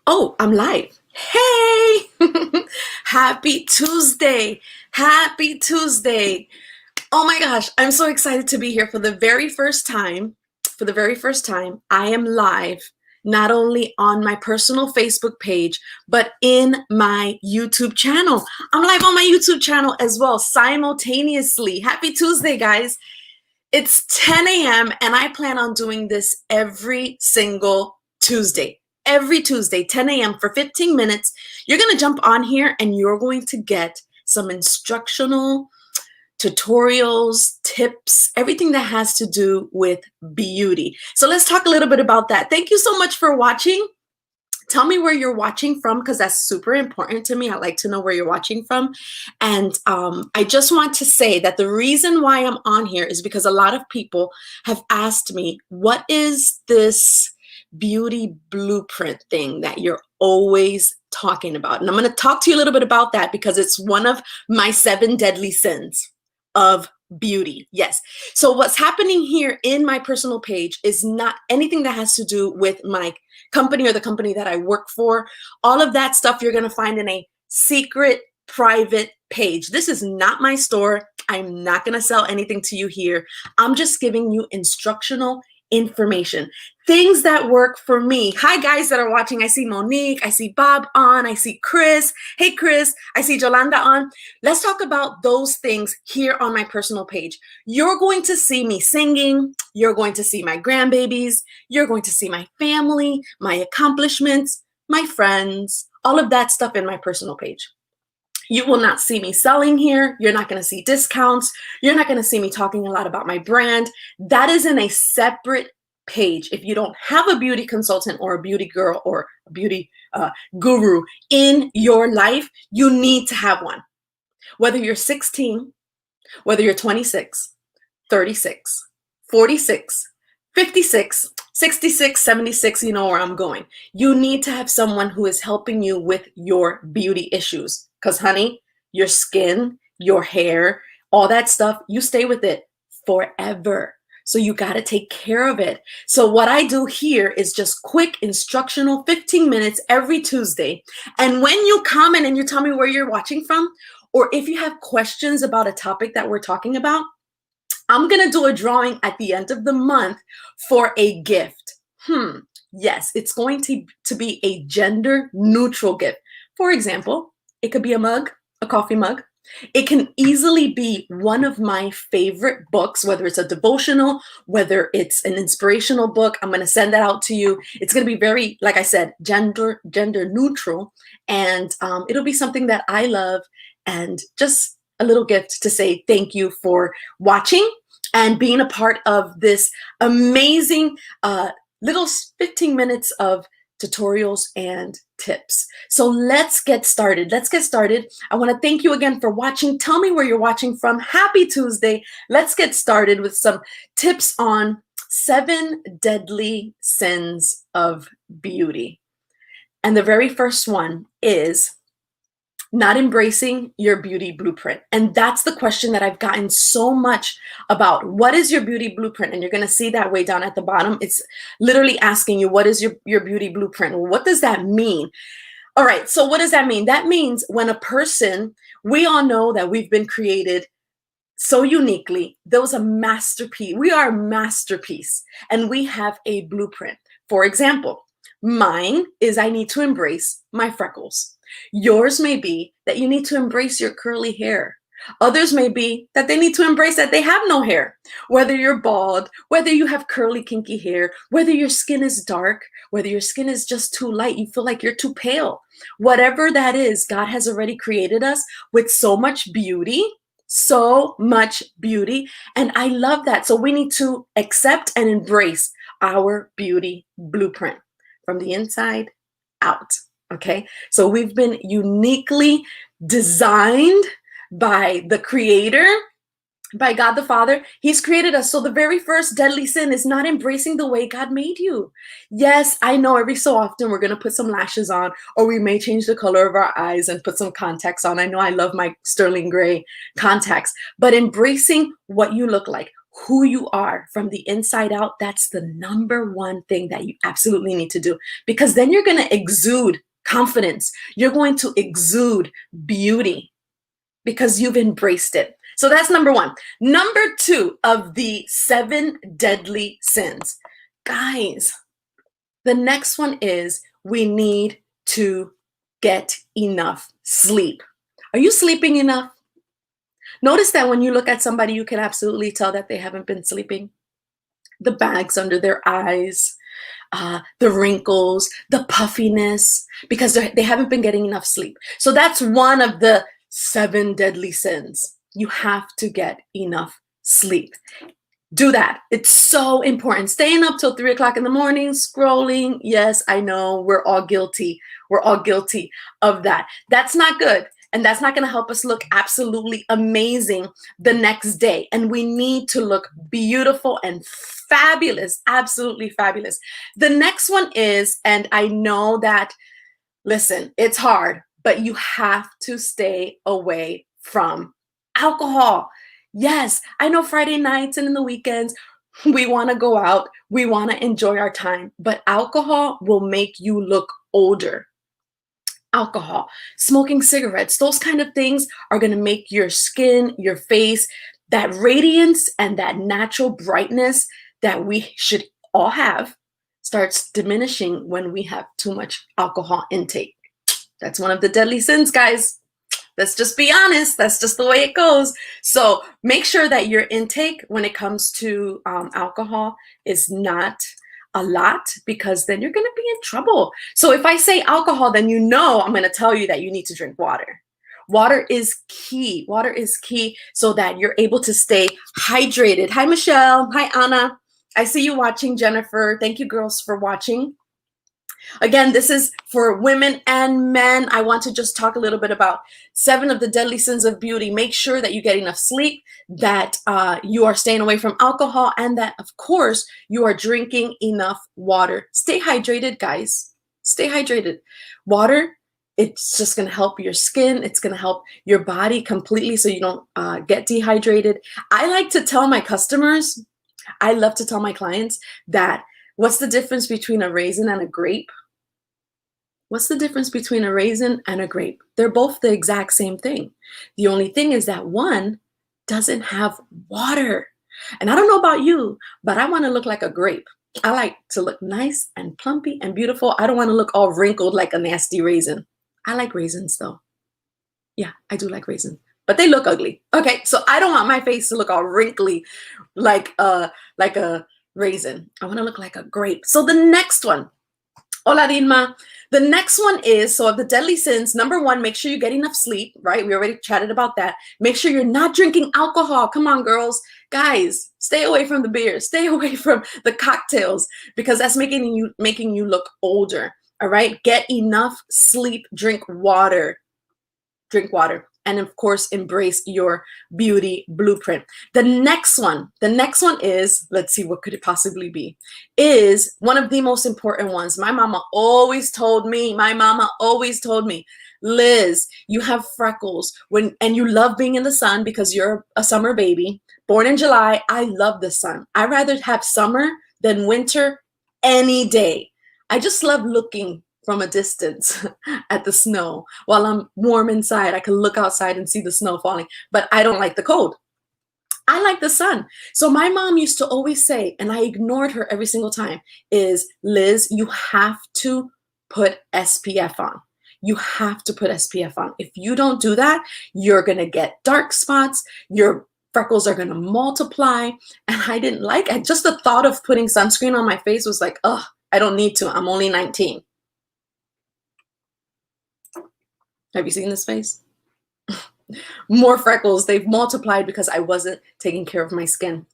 Oh, I'm live. Hey! Happy Tuesday. Happy Tuesday. Oh my gosh, I'm so excited to be here for the very first time. For the very first time, I am live, not only on my personal Facebook page, but in my YouTube channel. I'm live on my YouTube channel as well, simultaneously. Happy Tuesday, guys. It's 10 a.m. and I plan on doing this every single Tuesday. Every Tuesday, 10 a.m. for 15 minutes. You're going to jump on here and you're going to get some instructional tutorials, tips, everything that has to do with beauty. So let's talk a little bit about that. Thank you so much for watching. Tell me where you're watching from because that's super important to me. I like to know where you're watching from. And I just want to say that the reason why I'm on here is because a lot of people have asked me, what is this beauty blueprint thing that you're always talking about? And I'm going to talk to you a little bit about that because it's one of my 7 deadly sins of beauty. Yes. So what's happening here in my personal page is not anything that has to do with my company or the company that I work for. All of that stuff you're going to find in a secret, private page. This is not my store. I'm not going to sell anything to you here. I'm just giving you instructional information, things that work for me. Hi guys that are watching. I see Monique, I see Bob on, I see Chris. Hey Chris, I see Jolanda on. Let's talk about those things here on my personal page. You're going to see me singing, you're going to see my grandbabies, you're going to see my family, my accomplishments, my friends, all of that stuff in my personal page. You will not see me selling here. You're not going to see discounts. You're not going to see me talking a lot about my brand. That is in a separate page. If you don't have a beauty consultant or a beauty girl or a beauty guru in your life, you need to have one. Whether you're 16, whether you're 26, 36, 46, 56, 66, 76, you know where I'm going. You need to have someone who is helping you with your beauty issues. Because honey, your skin, your hair, all that stuff, you stay with it forever. So you got to take care of it. So what I do here is just quick instructional 15 minutes every Tuesday. And when you comment and you tell me where you're watching from, or if you have questions about a topic that we're talking about, I'm going to do a drawing at the end of the month for a gift. Yes, it's going to be a gender neutral gift. For example, it could be a mug, a coffee mug. It can easily be one of my favorite books, whether it's a devotional, whether it's an inspirational book. I'm going to send that out to you. It's going to be very, like I said, gender neutral. And it'll be something that I love and just a little gift to say thank you for watching and being a part of this amazing little 15 minutes of tutorials and tips. So let's get started. I want to thank you again for watching. Tell me where you're watching from. Happy Tuesday. Let's get started with some tips on 7 deadly sins of beauty. And the very first one is not embracing your beauty blueprint. And that's the question that I've gotten so much about. What is your beauty blueprint? And you're going to see that way down at the bottom. It's literally asking you, what is your beauty blueprint? Well, what does that mean? All right. So what does that mean? That means when a person, we all know that we've been created so uniquely. There was a masterpiece. We are a masterpiece and we have a blueprint. For example, mine is I need to embrace my freckles. Yours may be that you need to embrace your curly hair. Others may be that they need to embrace that they have no hair. Whether you're bald, whether you have curly, kinky hair, whether your skin is dark, whether your skin is just too light, you feel like you're too pale. Whatever that is, God has already created us with so much beauty. And I love that. So we need to accept and embrace our beauty blueprint from the inside out. Okay, so we've been uniquely designed by the Creator, by God the Father. He's created us. So the very first deadly sin is not embracing the way God made you. Yes, I know every so often we're going to put some lashes on, or we may change the color of our eyes and put some contacts on. I know I love my sterling gray contacts, but embracing what you look like, who you are from the inside out, that's the number one thing that you absolutely need to do, because then you're going to exude confidence. You're going to exude beauty because you've embraced it. So that's number one. Number two of the 7 deadly sins. Guys, the next one is we need to get enough sleep. Are you sleeping enough? Notice that when you look at somebody, you can absolutely tell that they haven't been sleeping. The bags under their eyes, the wrinkles, the puffiness, because they haven't been getting enough sleep. So that's one of the 7 deadly sins. You have to get enough sleep. Do that. It's so important. Staying up till 3 o'clock in the morning, scrolling. Yes, I know, we're all guilty. We're all guilty of that. That's not good. And that's not going to help us look absolutely amazing the next day. And we need to look beautiful and fabulous, absolutely fabulous. The next one is, and I know that, listen, it's hard, but you have to stay away from alcohol. Yes, I know Friday nights and in the weekends, we want to go out, we want to enjoy our time, but alcohol will make you look older. Alcohol, smoking cigarettes, those kind of things are going to make your skin, your face, that radiance and that natural brightness that we should all have starts diminishing when we have too much alcohol intake. That's one of the deadly sins, guys. Let's just be honest. That's just the way it goes. So make sure that your intake when it comes to alcohol is not a lot, because then you're going to be in trouble. So if I say alcohol, then you know I'm going to tell you that you need to drink water. Water is key. Water is key so that you're able to stay hydrated. Hi, Michelle. Hi, Anna. I see you watching, Jennifer. Thank you, girls, for watching. Again, this is for women and men. I want to just talk a little bit about 7 of the deadly sins of beauty. Make sure that you get enough sleep, that you are staying away from alcohol, and that, of course, you are drinking enough water. Stay hydrated, guys. Stay hydrated. Water, it's just going to help your skin. It's going to help your body completely so you don't get dehydrated. I like to tell my customers, I love to tell my clients that what's the difference between a raisin and a grape? What's the difference between a raisin and a grape? They're both the exact same thing. The only thing is that one doesn't have water. And I don't know about you, but I want to look like a grape. I like to look nice and plumpy and beautiful. I don't want to look all wrinkled like a nasty raisin. I like raisins though. Yeah, I do like raisins, but they look ugly. Okay, so I don't want my face to look all wrinkly like a raisin. I want to look like a grape. So the next one, hola Dilma. The next one is, so of the deadly sins, number 1, make sure you get enough sleep, right? We already chatted about that. Make sure you're not drinking alcohol. Come on, girls. Guys, stay away from the beer. Stay away from the cocktails, because that's making you look older, all right? Get enough sleep. Drink water. Drink water. And of course, embrace your beauty blueprint. The next one is, let's see, what could it possibly be? Is one of the most important ones. My mama always told me, Liz, you have freckles and you love being in the sun because you're a summer baby. Born in July, I love the sun. I'd rather have summer than winter any day. I just love looking from a distance at the snow. While I'm warm inside, I can look outside and see the snow falling, but I don't like the cold. I like the sun. So my mom used to always say, and I ignored her every single time, is, Liz, you have to put SPF on. You have to put SPF on. If you don't do that, you're going to get dark spots. Your freckles are going to multiply. And I didn't like it. Just the thought of putting sunscreen on my face was like, oh, I don't need to. I'm only 19. Have you seen this face? More freckles. They've multiplied because I wasn't taking care of my skin.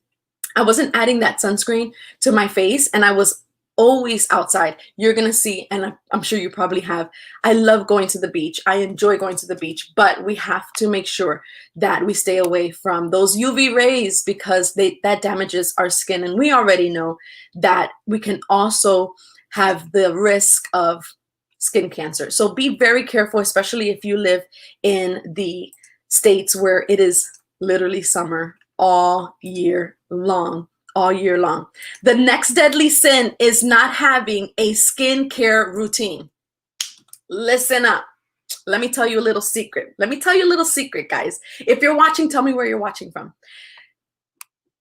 I wasn't adding that sunscreen to my face, and I was always outside. You're going to see, and I'm sure you probably have, I love going to the beach. I enjoy going to the beach, but we have to make sure that we stay away from those UV rays because that damages our skin. And we already know that we can also have the risk of skin cancer. So be very careful, especially if you live in the states where it is literally summer all year long. All year long. The next deadly sin is not having a skincare routine. Listen up. Let me tell you a little secret. Let me tell you a little secret, guys. If you're watching, tell me where you're watching from.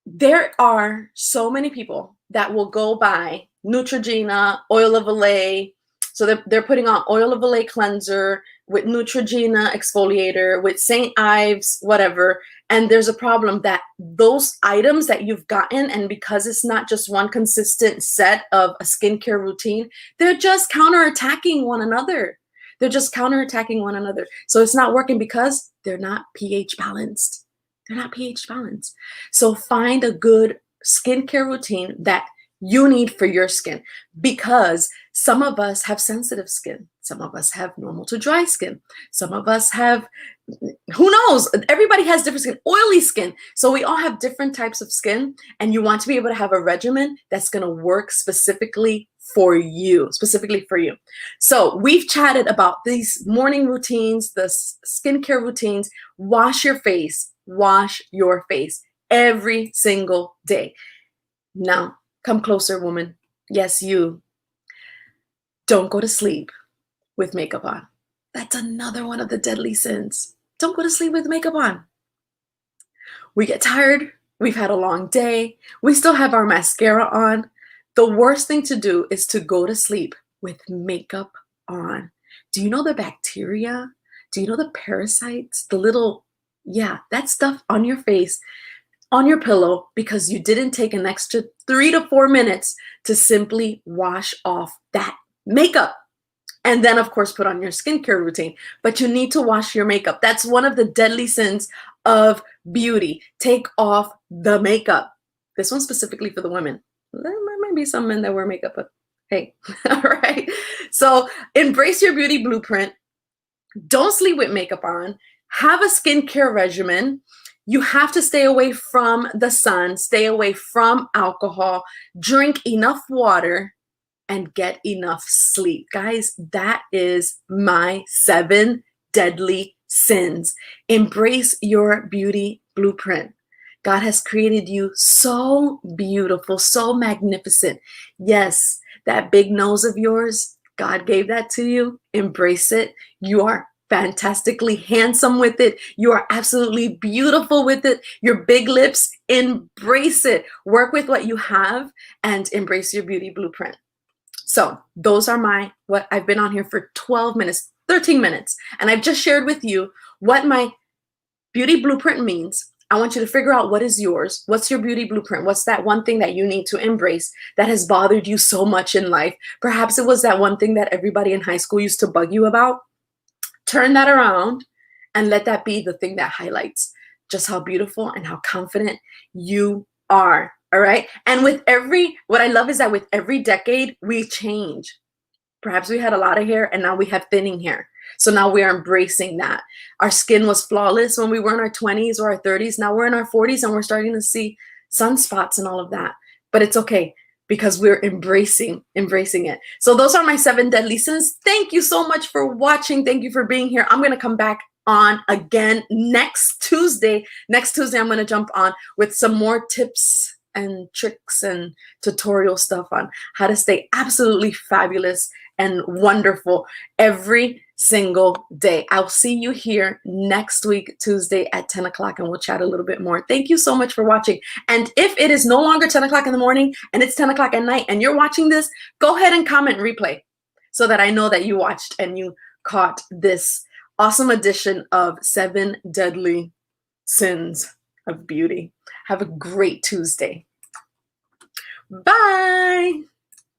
There are so many people that will go buy Neutrogena, oil of Olay. So they're putting on oil of Olay cleanser with Neutrogena exfoliator, with St. Ives, whatever. And there's a problem that those items that you've gotten, and because it's not just one consistent set of a skincare routine, they're just counterattacking one another. They're just counterattacking one another. So it's not working because they're not pH balanced. They're not pH balanced. So find a good skincare routine that you need for your skin, because some of us have sensitive skin. Some of us have normal to dry skin. Some of us have, who knows? Everybody has different skin, oily skin. So we all have different types of skin, and you want to be able to have a regimen that's going to work specifically for you, So we've chatted about these morning routines, the skincare routines. Wash your face every single day. Now, come closer, woman. Yes, you. Don't go to sleep with makeup on. That's another one of the deadly sins. Don't go to sleep with makeup on. We get tired. We've had a long day. We still have our mascara on. The worst thing to do is to go to sleep with makeup on. Do you know the bacteria? Do you know the parasites? The little, that stuff on your face, on your pillow, because you didn't take an extra 3 to 4 minutes to simply wash off that makeup. And then, of course, put on your skincare routine. But you need to wash your makeup. That's one of the deadly sins of beauty. Take off the makeup. This one's specifically for the women. There might be some men that wear makeup, but hey, all right. So embrace your beauty blueprint. Don't sleep with makeup on. Have a skincare regimen. You have to stay away from the sun, stay away from alcohol, drink enough water, and get enough sleep. Guys, that is my 7 deadly sins. Embrace your beauty blueprint. God has created you so beautiful, so magnificent. Yes, that big nose of yours, God gave that to you. Embrace it. You are fantastically handsome with it. You are absolutely beautiful with it. Your big lips, embrace it. Work with what you have and embrace your beauty blueprint. So those are what I've been on here for 12 minutes, 13 minutes, and I've just shared with you what my beauty blueprint means. I want you to figure out what is yours. What's your beauty blueprint? What's that one thing that you need to embrace that has bothered you so much in life? Perhaps it was that one thing that everybody in high school used to bug you about. Turn that around and let that be the thing that highlights just how beautiful and how confident you are. All right. And what I love is that with every decade, we change. Perhaps we had a lot of hair and now we have thinning hair. So now we are embracing that. Our skin was flawless when we were in our 20s or our 30s. Now we're in our 40s and we're starting to see sunspots and all of that. But it's okay because we're embracing it. So those are my 7 deadly sins. Thank you so much for watching. Thank you for being here. I'm going to come back on again next Tuesday. Next Tuesday, I'm going to jump on with some more tips and tricks and tutorial stuff on how to stay absolutely fabulous and wonderful every single day. I'll see you here next week, Tuesday at 10 o'clock, and we'll chat a little bit more. Thank you so much for watching. And if it is no longer 10 o'clock in the morning and it's 10 o'clock at night and you're watching this, go ahead and comment replay so that I know that you watched and you caught this awesome edition of 7 Deadly Sins of Beauty. Have a great Tuesday. Bye.